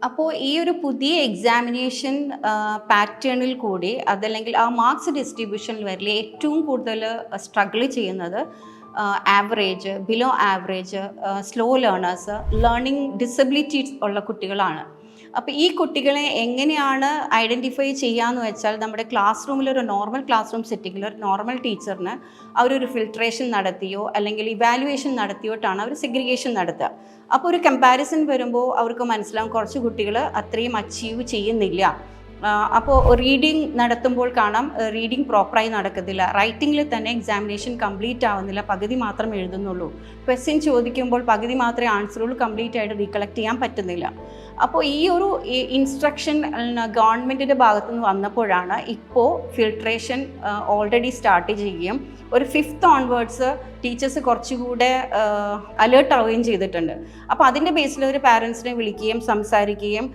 അപ്പോൾ ഈ ഒരു പുതിയ എക്സാമിനേഷൻ പാറ്റേണിൽ കൂടി അതല്ലെങ്കിൽ ആ മാർക്സ് ഡിസ്ട്രിബ്യൂഷനിൽ വരില്ല ഏറ്റവും കൂടുതൽ സ്ട്രഗിൾ ചെയ്യുന്നത് average, below average, slow learners, learning disabilities ഉള്ള കുട്ടികളാണ്. അപ്പോൾ ഈ കുട്ടികളെ എങ്ങനെയാണ് ഐഡൻറ്റിഫൈ ചെയ്യാന്ന് വെച്ചാൽ നമ്മുടെ ക്ലാസ് റൂമിൽ ഒരു നോർമൽ ക്ലാസ് റൂം സെറ്റിങ്ങിൽ ഒരു നോർമൽ ടീച്ചറിന് അവരൊരു ഫിൽട്രേഷൻ നടത്തിയോ അല്ലെങ്കിൽ ഇവാലുവേഷൻ നടത്തിയോട്ടാണ് അവർ സെഗ്രിഗേഷൻ നടത്തുക. അപ്പോൾ ഒരു കമ്പാരിസൺ വരുമ്പോൾ അവർക്ക് മനസ്സിലാവും കുറച്ച് കുട്ടികൾ അത്രയും അച്ചീവ് ചെയ്യുന്നില്ല. അപ്പോൾ റീഡിങ് നടത്തുമ്പോൾ കാണാം റീഡിങ് പ്രോപ്പറായി നടക്കത്തില്ല, റൈറ്റിങ്ങിൽ തന്നെ എക്സാമിനേഷൻ കംപ്ലീറ്റ് ആവുന്നില്ല, പകുതി മാത്രം എഴുതുന്നുള്ളൂ, ക്വസ്റ്റ്യൻ ചോദിക്കുമ്പോൾ പകുതി മാത്രമേ ആൻസറുകൾ കംപ്ലീറ്റ് ആയിട്ട് റീകളക്ട് ചെയ്യാൻ പറ്റുന്നില്ല. അപ്പോൾ ഈ ഒരു ഇൻസ്ട്രക്ഷൻ ഗവൺമെൻറ്റിൻ്റെ ഭാഗത്തുനിന്ന് വന്നപ്പോഴാണ് ഇപ്പോൾ ഫിൽട്രേഷൻ ഓൾറെഡി സ്റ്റാർട്ട് ചെയ്യുകയും ഒരു 5th ഓൺവേർഡ്സ് ടീച്ചേഴ്സ് കുറച്ചുകൂടെ അലേർട്ട് ആവുകയും ചെയ്തിട്ടുണ്ട്. അപ്പോൾ അതിൻ്റെ ബേസിൽ ഒരു പാരൻസിനെ വിളിക്കുകയും സംസാരിക്കുകയും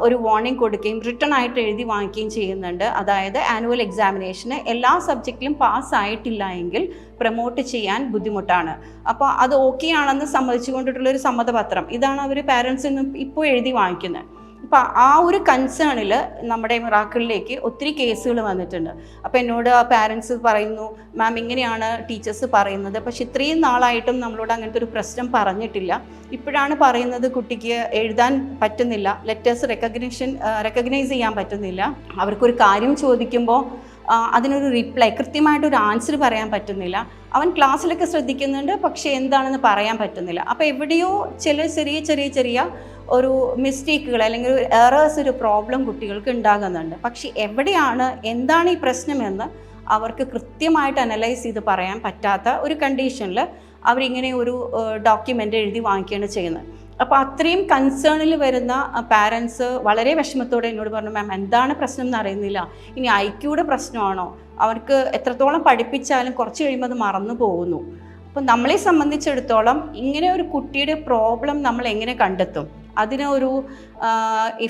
ഒരു വാർണിംഗ് കൊടുക്കുകയും റിട്ടേൺ ആയിട്ട് എഴുതി വാങ്ങിക്കുകയും ചെയ്യുന്നുണ്ട്. അതായത് ആനുവൽ എക്സാമിനേഷന് എല്ലാ സബ്ജക്റ്റിലും പാസ്സായിട്ടില്ല എങ്കിൽ പ്രൊമോട്ട് ചെയ്യാൻ ബുദ്ധിമുട്ടാണ്. അപ്പോൾ അത് ഓക്കെ ആണെന്ന് സമ്മതിച്ചുകൊണ്ടിട്ടുള്ളൊരു സമ്മതപത്രം ഇതാണ് അവർ പാരൻസിന് ഇപ്പോൾ എഴുതി വാങ്ങിക്കുന്നത്. അപ്പോൾ ആ ഒരു കൺസേണിൽ നമ്മുടെ മിറാക്കിളിലേക്ക് ഒത്തിരി കേസുകൾ വന്നിട്ടുണ്ട്. അപ്പോൾ എന്നോട് പാരൻസ് പറയുന്നു, മാം ഇങ്ങനെയാണ് ടീച്ചേഴ്സ് പറയുന്നത്, പക്ഷെ ഇത്രയും നാളായിട്ടും നമ്മളോട് അങ്ങനത്തെ ഒരു പ്രശ്നം പറഞ്ഞിട്ടില്ല, ഇപ്പോഴാണ് പറയുന്നത് കുട്ടിക്ക് എഴുതാൻ പറ്റുന്നില്ല, ലെറ്റേഴ്സ് റെക്കഗ്നൈസ് ചെയ്യാൻ പറ്റുന്നില്ല, അവർക്കൊരു കാര്യം ചോദിക്കുമ്പോൾ അതിനൊരു റിപ്ലൈ കൃത്യമായിട്ടൊരു ആൻസർ പറയാൻ പറ്റുന്നില്ല, അവൻ ക്ലാസ്സിലൊക്കെ ശ്രദ്ധിക്കുന്നുണ്ട് പക്ഷേ എന്താണെന്ന് പറയാൻ പറ്റുന്നില്ല. അപ്പോൾ എവിടെയോ ചില ചെറിയ ഒരു മിസ്റ്റേക്കുകൾ അല്ലെങ്കിൽ ഒരു എറേഴ്സ്, ഒരു പ്രോബ്ലം കുട്ടികൾക്ക് ഉണ്ടാകുന്നുണ്ട്. പക്ഷേ എവിടെയാണ് എന്താണ് ഈ പ്രശ്നമെന്ന് അവർക്ക് കൃത്യമായിട്ട് അനലൈസ് ചെയ്ത് പറയാൻ പറ്റാത്ത ഒരു കണ്ടീഷനിൽ അവരിങ്ങനെ ഒരു ഡോക്യുമെൻ്റ് എഴുതി വാങ്ങിക്കുകയാണ് ചെയ്യുന്നത്. അപ്പോൾ അത്രയും കൺസേണിൽ വരുന്ന പാരൻസ് വളരെ വിഷമത്തോടെ എന്നോട് പറഞ്ഞു, മാം എന്താണ് പ്രശ്നം എന്ന് അറിയുന്നില്ല, ഇനി ഐക്യൂടെ പ്രശ്നമാണോ, അവർക്ക് എത്രത്തോളം പഠിപ്പിച്ചാലും കുറച്ച് കഴിയുമ്പോൾ അത് മറന്നു പോകുന്നു. അപ്പോൾ നമ്മളെ സംബന്ധിച്ചിടത്തോളം ഇങ്ങനെ ഒരു കുട്ടിയുടെ പ്രോബ്ലം നമ്മൾ എങ്ങനെ കണ്ടെത്തും? അതിന് ഒരു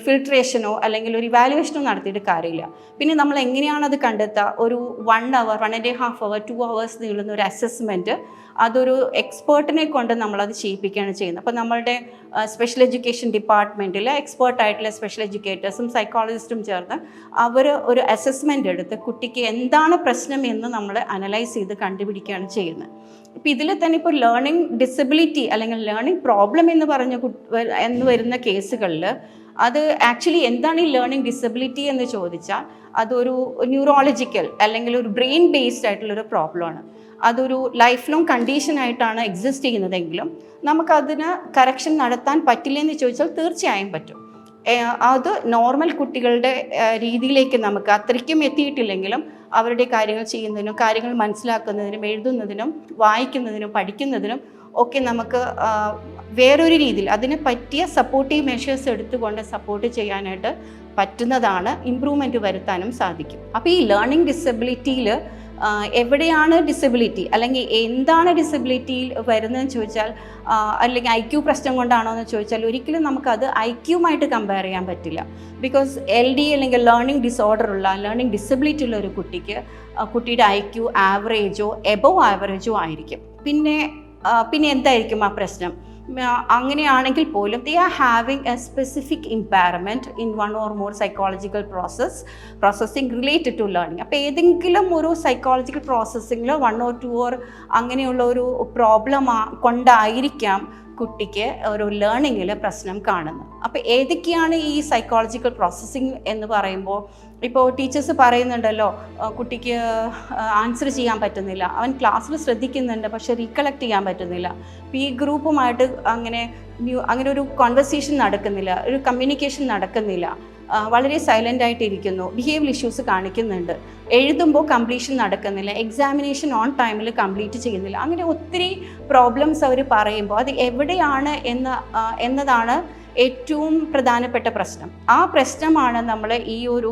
ഫിൽട്രേഷനോ അല്ലെങ്കിൽ ഒരു ഇവാലുവേഷനോ നടത്തിയിട്ട് കാര്യമില്ല. പിന്നെ നമ്മൾ എങ്ങനെയാണ് അത് കണ്ടെത്തുക? ഒരു 1 hour, 1.5 hour, 2 hours നീളുന്ന ഒരു അസസ്മെൻറ്റ് അതൊരു എക്സ്പേർട്ടിനെ കൊണ്ട് നമ്മളത് ചെയ്യിപ്പിക്കുകയാണ് ചെയ്യുന്നത്. അപ്പോൾ നമ്മളുടെ സ്പെഷ്യൽ എഡ്യൂക്കേഷൻ ഡിപ്പാർട്ട്മെൻറ്റിൽ എക്സ്പേർട്ടായിട്ടുള്ള സ്പെഷ്യൽ എഡ്യൂക്കേറ്റേഴ്സും സൈക്കോളജിസ്റ്റും ചേർന്ന് അവർ ഒരു അസസ്മെൻ്റ് എടുത്ത് കുട്ടിക്ക് എന്താണ് പ്രശ്നം എന്ന് നമ്മൾ അനലൈസ് ചെയ്ത് കണ്ടുപിടിക്കുകയാണ് ചെയ്യുന്നത്. ഇപ്പോൾ ഇതിൽ തന്നെ ഇപ്പോൾ ലേണിംഗ് ഡിസബിലിറ്റി അല്ലെങ്കിൽ ലേണിംഗ് പ്രോബ്ലം എന്ന് വരുന്ന കേസുകളിൽ അത് ആക്ച്വലി എന്താണ് ഈ ലേണിംഗ് ഡിസബിലിറ്റി എന്ന് ചോദിച്ചാൽ അതൊരു ന്യൂറോളജിക്കൽ അല്ലെങ്കിൽ ഒരു ബ്രെയിൻ ബേസ്ഡ് ആയിട്ടുള്ളൊരു പ്രോബ്ലമാണ്. അതൊരു ലൈഫ് ലോങ് കണ്ടീഷനായിട്ടാണ് എക്സിസ്റ്റ് ചെയ്യുന്നതെങ്കിലും നമുക്കതിന് കറക്ഷൻ നടത്താൻ പറ്റില്ലെന്ന് ചോദിച്ചാൽ തീർച്ചയായും പറ്റും. അത് നോർമൽ കുട്ടികളുടെ രീതിയിലേക്ക് നമുക്ക് അത്രയ്ക്കും എത്തിയിട്ടില്ലെങ്കിലും അവരുടെ കാര്യങ്ങൾ ചെയ്യുന്നതിനും കാര്യങ്ങൾ മനസ്സിലാക്കുന്നതിനും എഴുതുന്നതിനും വായിക്കുന്നതിനും പഠിക്കുന്നതിനും ഒക്കെ നമുക്ക് വേറൊരു രീതിയിൽ അതിന് പറ്റിയ സപ്പോർട്ടീവ് മെഷേഴ്സ് എടുത്തുകൊണ്ട് സപ്പോർട്ട് ചെയ്യാനായിട്ട് പറ്റുന്നതാണ്, ഇമ്പ്രൂവ്മെൻറ്റ് വരുത്താനും സാധിക്കും. അപ്പോൾ ഈ ലേണിംഗ് ഡിസബിലിറ്റിയിൽ എവിടെയാണ് ഡിസബിലിറ്റി അല്ലെങ്കിൽ എന്താണ് ഡിസബിലിറ്റിയിൽ വരുന്നതെന്ന് ചോദിച്ചാൽ അല്ലെങ്കിൽ ഐക്യു പ്രശ്നം കൊണ്ടാണോ എന്ന് ചോദിച്ചാൽ ഒരിക്കലും നമുക്കത് ഐക്യുമായിട്ട് കമ്പയർ ചെയ്യാൻ പറ്റില്ല. ബിക്കോസ് LD അല്ലെങ്കിൽ ലേണിംഗ് ഡിസോർഡർ ഉള്ള ലേണിംഗ് ഡിസബിലിറ്റി ഉള്ള ഒരു കുട്ടിക്ക് കുട്ടിയുടെ ഐക്യു ആവറേജോ എബവ് ആവറേജോ ആയിരിക്കും. പിന്നെ എന്തായിരിക്കും ആ പ്രശ്നം? അങ്ങനെയാണെങ്കിൽ പോലും they are having a specific impairment in one or more psychological processing related to learning. അപ്പോൾ ഏതെങ്കിലും ഒരു സൈക്കോളജിക്കൽ പ്രോസസ്സിങ്ങിൽ 1 or 2 or അങ്ങനെയുള്ള ഒരു പ്രോബ്ലം കൊണ്ടായിരിക്കാം കുട്ടിക്ക് ഒരു ലേണിങ്ങിൽ പ്രശ്നം കാണുന്നത്. അപ്പോൾ ഏതൊക്കെയാണ് ഈ സൈക്കോളജിക്കൽ പ്രോസസ്സിങ് എന്ന് പറയുമ്പോൾ ഇപ്പോൾ ടീച്ചേഴ്സ് പറയുന്നുണ്ടല്ലോ കുട്ടിക്ക് ആൻസർ ചെയ്യാൻ പറ്റുന്നില്ല, അവൻ ക്ലാസ്സിൽ ശ്രദ്ധിക്കുന്നുണ്ട് പക്ഷെ റീകളക്ട് ചെയ്യാൻ പറ്റുന്നില്ല, ഈ ഗ്രൂപ്പുമായിട്ട് അങ്ങനെ ഒരു കോൺവെർസേഷൻ നടക്കുന്നില്ല, ഒരു കമ്മ്യൂണിക്കേഷൻ നടക്കുന്നില്ല, വളരെ സൈലൻ്റ് ആയിട്ടിരിക്കുന്നു, ബിഹേവിയർ ഇഷ്യൂസ് കാണിക്കുന്നുണ്ട്, എഴുതുമ്പോൾ കംപ്ലീഷൻ നടക്കുന്നില്ല, എക്സാമിനേഷൻ ഓൺ ടൈമിൽ കംപ്ലീറ്റ് ചെയ്യുന്നില്ല, അങ്ങനെ ഒത്തിരി പ്രോബ്ലംസ് അവർ പറയുമ്പോൾ അത് എവിടെയാണ് എന്നതാണ് ഏറ്റവും പ്രധാനപ്പെട്ട പ്രശ്നം. ആ പ്രശ്നമാണ് നമ്മൾ ഈ ഒരു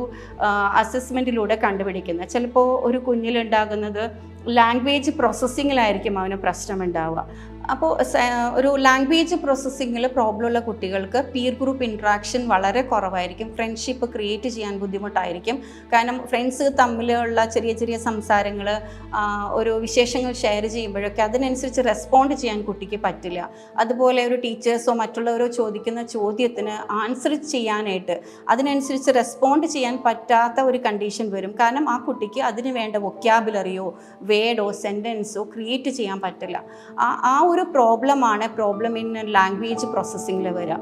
അസസ്മെൻറ്റിലൂടെ കണ്ടുപിടിക്കുന്നത്. ചിലപ്പോൾ ഒരു കുഞ്ഞിലുണ്ടാകുന്നത് ലാംഗ്വേജ് പ്രോസസ്സിങ്ങിലായിരിക്കും അവന് പ്രശ്നം ഉണ്ടാവുക. അപ്പോൾ ഒരു ലാംഗ്വേജ് പ്രോസസ്സിങ്ങിൽ പ്രോബ്ലം ഉള്ള കുട്ടികൾക്ക് പീർ ഗ്രൂപ്പ് ഇൻട്രാക്ഷൻ വളരെ കുറവായിരിക്കും, ഫ്രണ്ട്ഷിപ്പ് ക്രിയേറ്റ് ചെയ്യാൻ ബുദ്ധിമുട്ടായിരിക്കും. കാരണം ഫ്രണ്ട്സ് തമ്മിലുള്ള ചെറിയ ചെറിയ സംസാരങ്ങൾ, ഒരു വിശേഷങ്ങൾ ഷെയർ ചെയ്യുമ്പോഴൊക്കെ അതിനനുസരിച്ച് റെസ്പോണ്ട് ചെയ്യാൻ കുട്ടിക്ക് പറ്റില്ല. അതുപോലെ ഒരു ടീച്ചേഴ്സോ മറ്റുള്ളവരോ ചോദിക്കുന്ന ചോദ്യത്തിന് ആൻസർ ചെയ്യാനായിട്ട് അതിനനുസരിച്ച് റെസ്പോണ്ട് ചെയ്യാൻ പറ്റാത്ത ഒരു കണ്ടീഷൻ വരും. കാരണം ആ കുട്ടിക്ക് അതിന് വേണ്ട വൊക്യാബുലറിയോ വേർഡോ സെൻറ്റൻസോ ക്രിയേറ്റ് ചെയ്യാൻ പറ്റില്ല. ആ ഒരു പ്രോബ്ലം ഇൻ ലാംഗ്വേജ് പ്രോസസ്സിങ്ങിൽ വരിക.